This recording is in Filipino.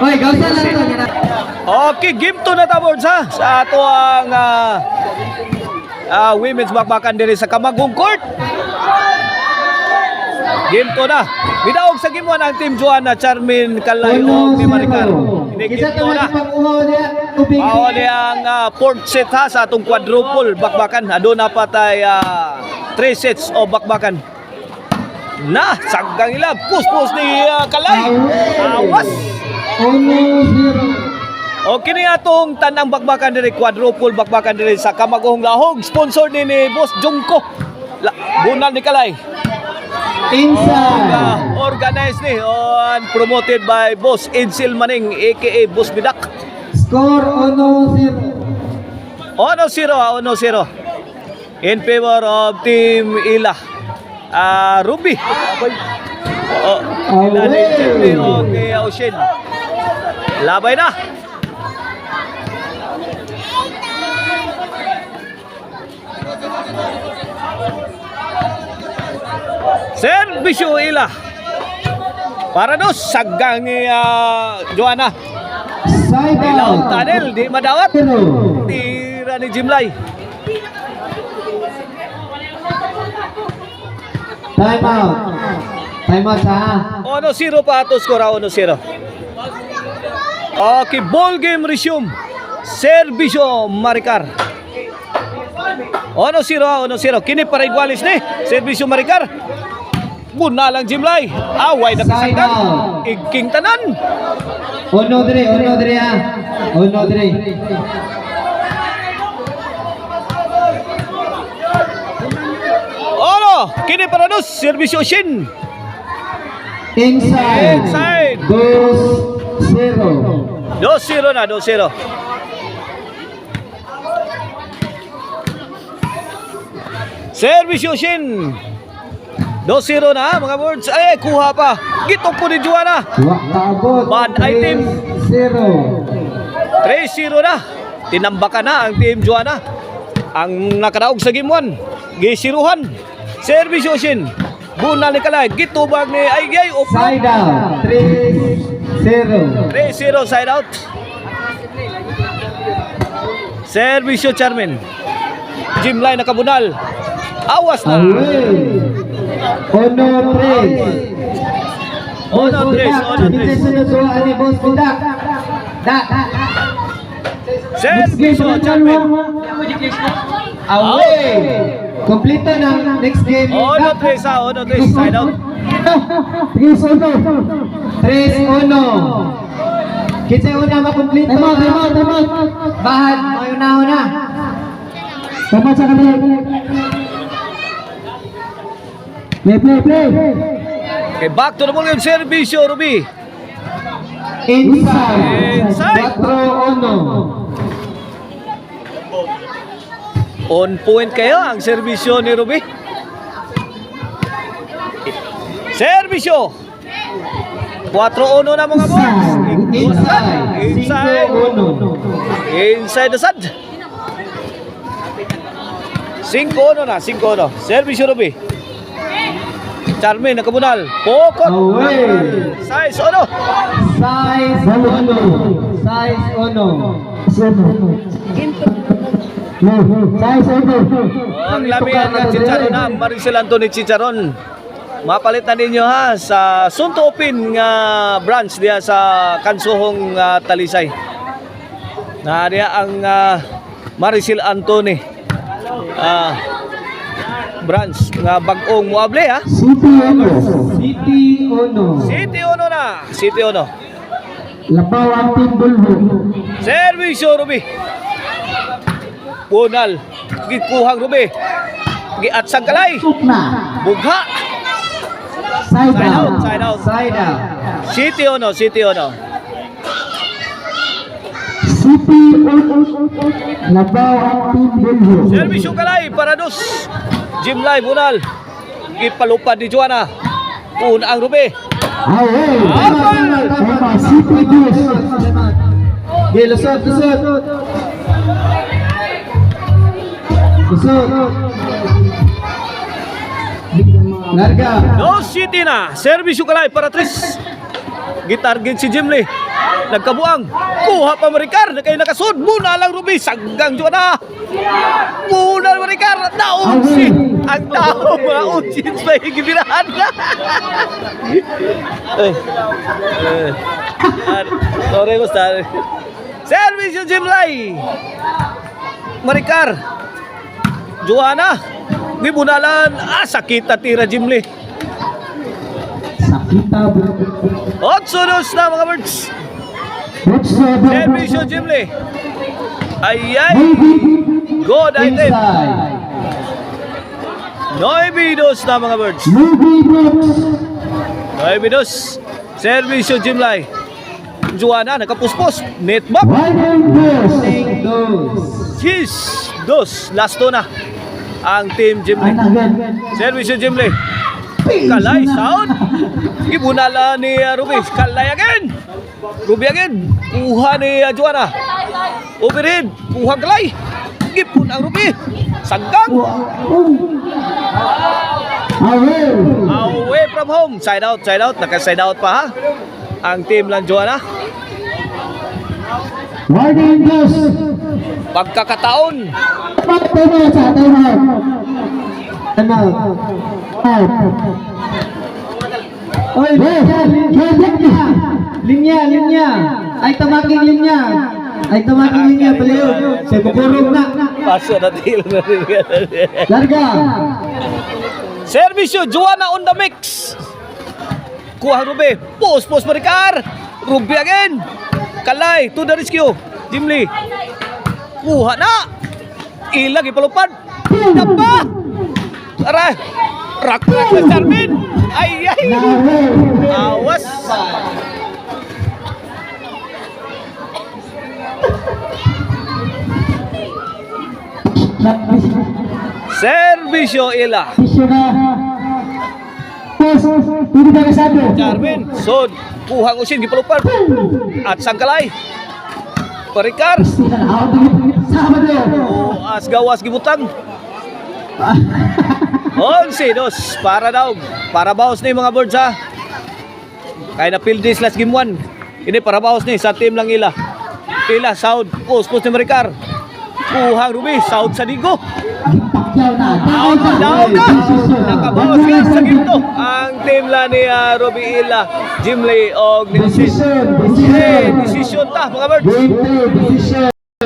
Oy, gawsa lang to. Okay, game 2 na tabods ha sa ato ang women's bakbakan diri sa Camagong Court. Game 2 na. Bidaog sa game 1 ang Team Joanna, Charmin, Kalay o Team Maricar. Ini game 2 na. Mao ni ang fourth set ha sa atong quadruple bakbakan. Aduna pa tay 3 sets o bakbakan. Na, saggang ila. Pus-pus ni Kalay. Awas. O kini atong tanang bakbakan diri, quadruple bakbakan diri sa Camagong Lahog. Sponsor ni Boss Jungko. Bunal ni Kalay. Inside. Organized ni and promoted by Boss Edsel Maning aka Boss Bidak. Score 1-0. 1-0 in favor of Team Ila. Ruby. Ila ni Jeffrey o ni Ocean. Labay na. Servisyo Ila. Para dos saggang ni Joanna. Ilaw tunnel di madawat. Tira ni Jimlay. Time out. Time out sa. 1-0 pa ato skora 1-0. Okay, ball game resume. Servisyo Maricar. 1-0. Kini para igualis ni Servisyo Maricar. Buna lang Jimlay. Away na kasanggan. Igking tanan. Uno dire ah. Uno dire. Kini para dos Servisyo Shin. Inside. 2-0. 2-0 na, 2-0. Servisyo Shin. 2-0 na mga boards. Ay, kuha pa. Gitok po ni Joanna. Bad item. 0. 3-0 na. Tinambakan na ang Team Joanna. Ang nakadaog sa game 1. Gisiruhan. Servisyo Shin. Bunal ni Kalay. Gitubag ni Aygay. Side out. 3-0. 3-0 side out. Servisyo Charmin. Jimlay nakabunal. Awas na. Ono 3. Ono 3. Servisyo Charmin. Away. Kompleto ng next game. Ono 3 side out. 3-1. Kitsa una makumpleto. Tama. Bahad, una. Tama sa kanila. Play. Okay, back to the ball game. Servisyo Ruby. Inside. 4-1. On point kayo ang servisyo ni Ruby. Servisyo. 4-1 na mga boys. Inside the side. 5-1 na. Servisyo Ruby. Charmin nakabunal. Pokot. Size 1. Ang lamihan ng Chicharon na Maricel Anthony Chicharon. Mapalitan ninyo ha sa Sunto Open nga branch diya sa Kansuhong Talisay. Na diya ang Maricel Anthony branch nga bag-ong muable ha. City Ono na. Labaw ang Team Bulbo. Servisyo Ruby. Bunal. Gikuhang Ruby. Giatsag Kalay. Bugha. Side out. City Ono. Labaw ang Team Bulbo. Servisyo Kalay para dos. Jimlay bunal. Ipalupad ni Joanna. Una ang Ruby. Tama. City Bulls. Lusot. Larga. No City na. Servisyo Kalay para 3. Gitarget si Jim Lee. Nagkabuang. Kuha pa Maricar. Na kayo nakasud. Muna lang Ruby. Saggang dyan na. Muna Maricar. Naunsi. Ang tao mga unsins pa higibirahan na. Sorry ko sorry. Service yung Jim Lee. Maricar. Joanna. Gibunalan. Sakit na tira Jim Lee. Sakita. 8-2 na mga birds. Service yung Jim Lee. Ayan. Good item. 9-2 na mga birds. 9-2. Service yung Jim Lee. Joanna, nakapuspos. Net back. Cheese. 2. Last 2 na. Ang team Jim Lee. Service yung Jim Lee. Kalay, sound. Gibunala ni Ruby. Kalay again. Ruby again. Kuha ni Joanna. Overhead. Kuha kalay. Gipun ang Ruby. Saggang. Away from home. Side out, side out. Naka-side out pa ha. Ang team lang Joanna. Pagkakataon. Oy, linya. Ay tamaking linya. Baliw. Sa bukurog na. Paso na deal na rin. Larga. Servisyo, Joanna on the mix. Kuha Ruby. Post Maricar. Ruby again. Kalay, to the rescue. Jim Lee. Kuha na. Ilang ipalupad. Tapa. Aray. Rak na Charmin. Ay. Awas. Servisyo ila. Charmin. So, kuha usin gipalupad. At sangkalay. Maricar. As gawas gibutang. 11-2 para daw. Para bawas ni mga birds ha. Kaya na field this last game 1. Ini para bawas ni sa team lang ila. Ila South post ni Maricar. Kuha Ruby South sa digo. Down na. Nakabawas ka sa game 2. Ang team lang ni Ruby Ila, Jim Lee og Decision ta mga birds.